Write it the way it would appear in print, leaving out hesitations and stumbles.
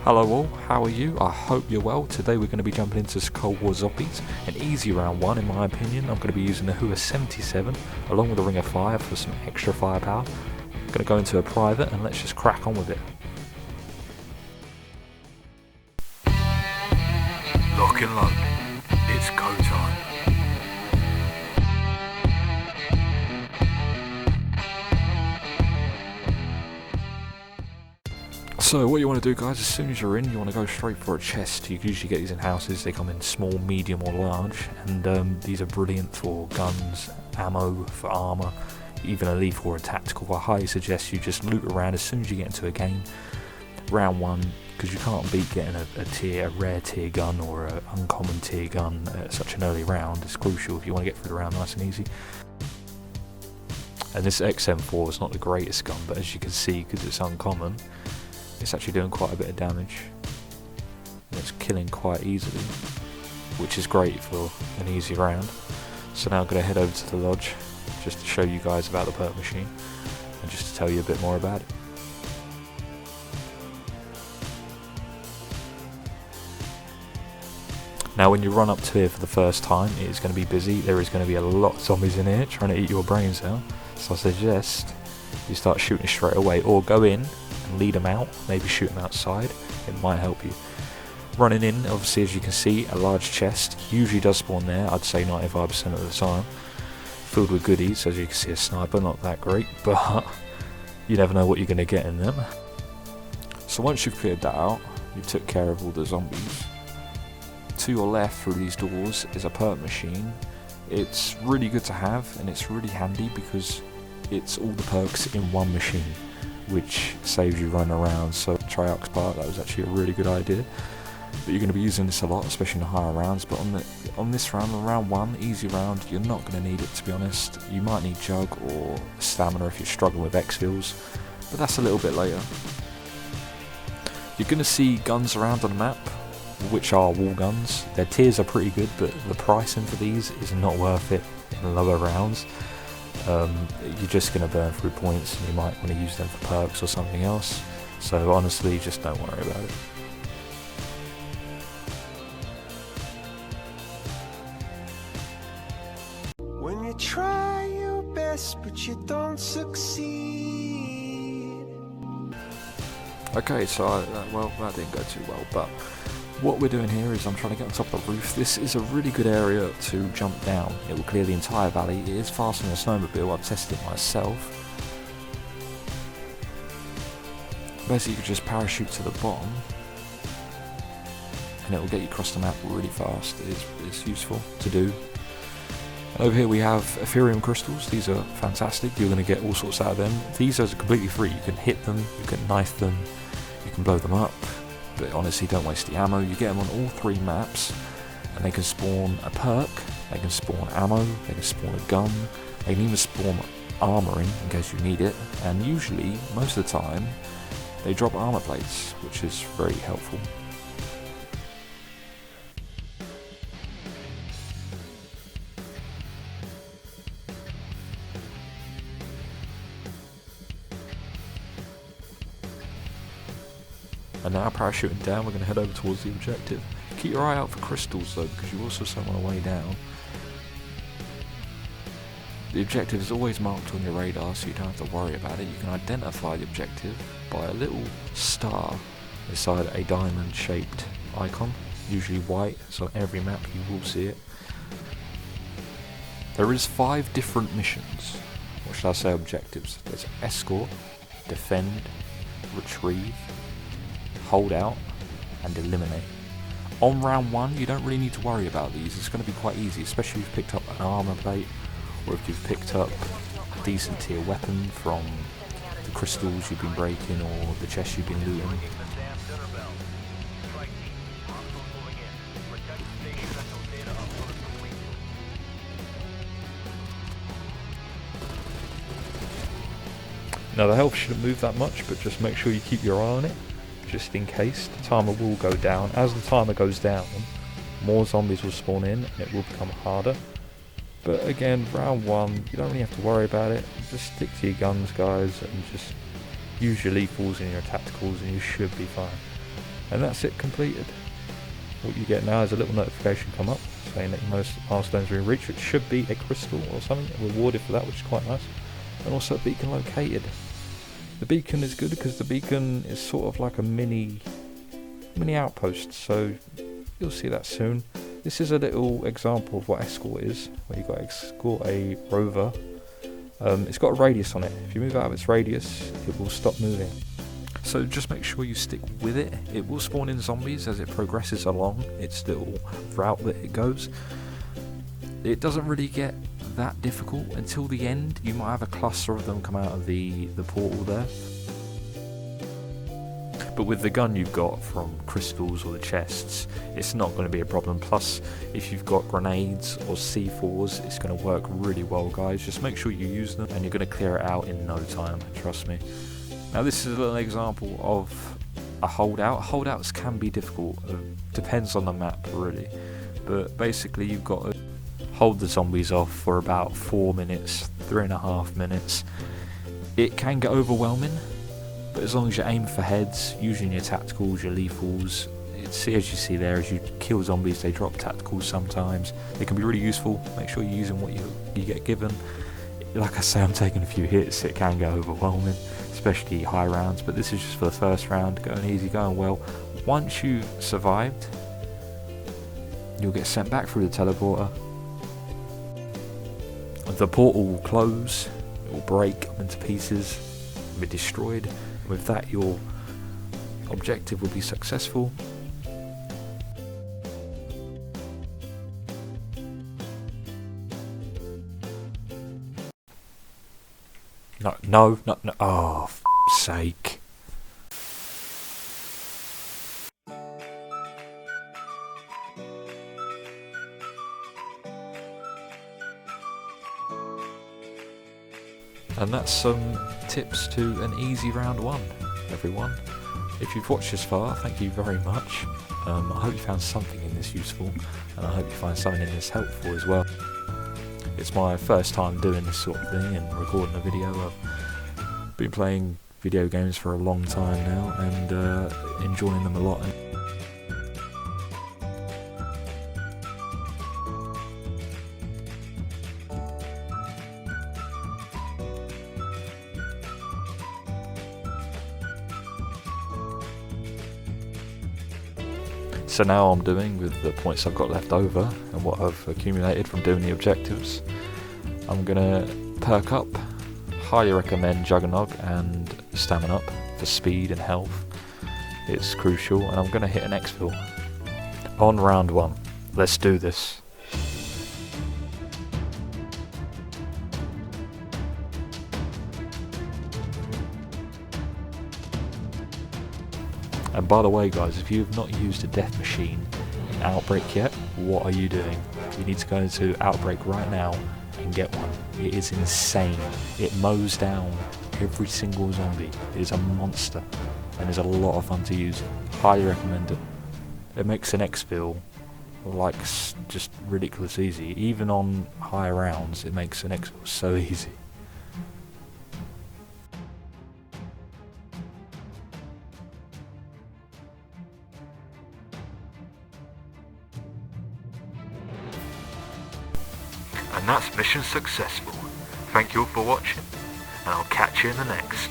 Hello all, how are you? I hope you're well. Today we're going to be jumping into some Cold War Zombies, an easy round one in my opinion. I'm going to be using the HUA 77 along with a Ring of Fire for some extra firepower. I'm going to go into a private and let's just crack on with it. Lock and load, it's go time. So what you want to do, guys, as soon as you're in, you want to go straight for a chest. You can usually get these in houses. They come in small, medium or large, and these are brilliant for guns, ammo, for armour, even a lethal or a tactical. I highly suggest you just loot around as soon as you get into a game. Round one, because you can't beat getting a rare tier gun or an uncommon tier gun at such an early round. It's crucial if you want to get through the round nice and easy. And this XM4 is not the greatest gun, but as you can see, because it's uncommon, it's actually doing quite a bit of damage, and it's killing quite easily, which is great for an easy round. So now I'm going to head over to the lodge, just to show you guys about the perk machine, and just to tell you a bit more about it. Now when you run up to here for the first time, it is going to be busy. There is going to be a lot of zombies in here trying to eat your brains out, so I suggest you start shooting straight away, or go in and lead them out, maybe shoot them outside. It might help you. Running in, obviously, as you can see, a large chest usually does spawn there. I'd say 95% of the time, filled with goodies. As you can see, a sniper, not that great, but you never know what you're going to get in them. So once you've cleared that out, you took care of all the zombies. To your left through these doors is a perk machine. It's really good to have, and it's really handy because it's all the perks in one machine, which saves you running around. So Triox part, that was actually a really good idea. But you're going to be using this a lot, especially in the higher rounds. But on this round, on round one, easy round, you're not going to need it, to be honest. You might need jug or stamina if you're struggling with exfils, but that's a little bit later. You're going to see guns around on the map, which are wall guns. Their tiers are pretty good, but the pricing for these is not worth it in lower rounds. You're just going to burn through points, and you might want to use them for perks or something else. So honestly, just don't worry about it. When you try your best but you don't succeed. Okay, so that didn't go too well, but what we're doing here is I'm trying to get on top of the roof. This is a really good area to jump down. It will clear the entire valley. It is faster than a snowmobile. I've tested it myself. Basically, you can just parachute to the bottom, and it will get you across the map really fast. It's useful to do. And over here we have Ethereum crystals. These are fantastic. You're going to get all sorts out of them. These are completely free. You can hit them, you can knife them, you can blow them up. But honestly, don't waste the ammo. You get them on all three maps, and they can spawn a perk, they can spawn ammo, they can spawn a gun, they can even spawn armour in case you need it, and usually, most of the time, they drop armour plates, which is very helpful. And now parachuting down, we're going to head over towards the objective. Keep your eye out for crystals though, because you also saw on the way down. The objective is always marked on your radar, so you don't have to worry about it. You can identify the objective by a little star beside a diamond shaped icon, usually white, so on every map you will see it. There is 5 different missions, or should I say objectives. There's Escort, Defend, Retrieve, Hold Out, and Eliminate. On round 1, you don't really need to worry about these. It's going to be quite easy, especially if you've picked up an armour plate, or if you've picked up a decent tier weapon from the crystals you've been breaking or the chests you've been looting. Now the health shouldn't move that much, but just make sure you keep your eye on it, just in case. The timer will go down. As the timer goes down, more zombies will spawn in and it will become harder. But again, round 1, you don't really have to worry about it. Just stick to your guns, guys, and just use your lethals and your tacticals and you should be fine. And that's it, completed. What you get now is a little notification come up saying that your milestone's been reached, which should be a crystal or something, rewarded for that, which is quite nice. And also a beacon located. The beacon is good because the beacon is sort of like a mini outpost, so you'll see that soon. This is a little example of what Escort is, where you've got to escort a rover. It's got a radius on it. If you move out of its radius, it will stop moving. So just make sure you stick with it. It will spawn in zombies as it progresses along its little route that it goes. It doesn't really get that difficult until the end. You might have a cluster of them come out of the portal there. But with the gun you've got from crystals or the chests, it's not going to be a problem. Plus, if you've got grenades or C4s, it's going to work really well, guys. Just make sure you use them and you're going to clear it out in no time, trust me. Now this is an example of a holdout. Holdouts can be difficult, depends on the map really. But basically you've got to hold the zombies off for about 4 minutes, 3.5 minutes. It can get overwhelming, but as long as you aim for heads, using your tacticals, your lethals, as you see there, as you kill zombies they drop tacticals sometimes. They can be really useful. Make sure you're using what you get given. Like I say, I'm taking a few hits, it can get overwhelming, especially high rounds, but this is just for the first round, going easy, going well. Once you've survived, you'll get sent back through the teleporter. The portal will close, it will break into pieces, and be destroyed. With that, your objective will be successful. No, oh, f***'s sake. And that's some tips to an easy round 1, everyone. If you've watched this far, thank you very much. I hope you found something in this useful, and I hope you find something in this helpful as well. It's my first time doing this sort of thing and recording a video. I've been playing video games for a long time now and enjoying them a lot. So now I'm doing, with the points I've got left over and what I've accumulated from doing the objectives, I'm gonna perk up. Highly recommend Juggernog and Stamina Up for speed and health. It's crucial, and I'm gonna hit an exfil on round 1. Let's do this. And by the way guys, if you've not used a death machine in Outbreak yet, what are you doing? You need to go into Outbreak right now and get one. It is insane. It mows down every single zombie. It is a monster and is a lot of fun to use. Highly recommend it. It makes an exfil like just ridiculous easy. Even on high rounds it makes an exfil so easy. And that's mission successful. Thank you all for watching, and I'll catch you in the next.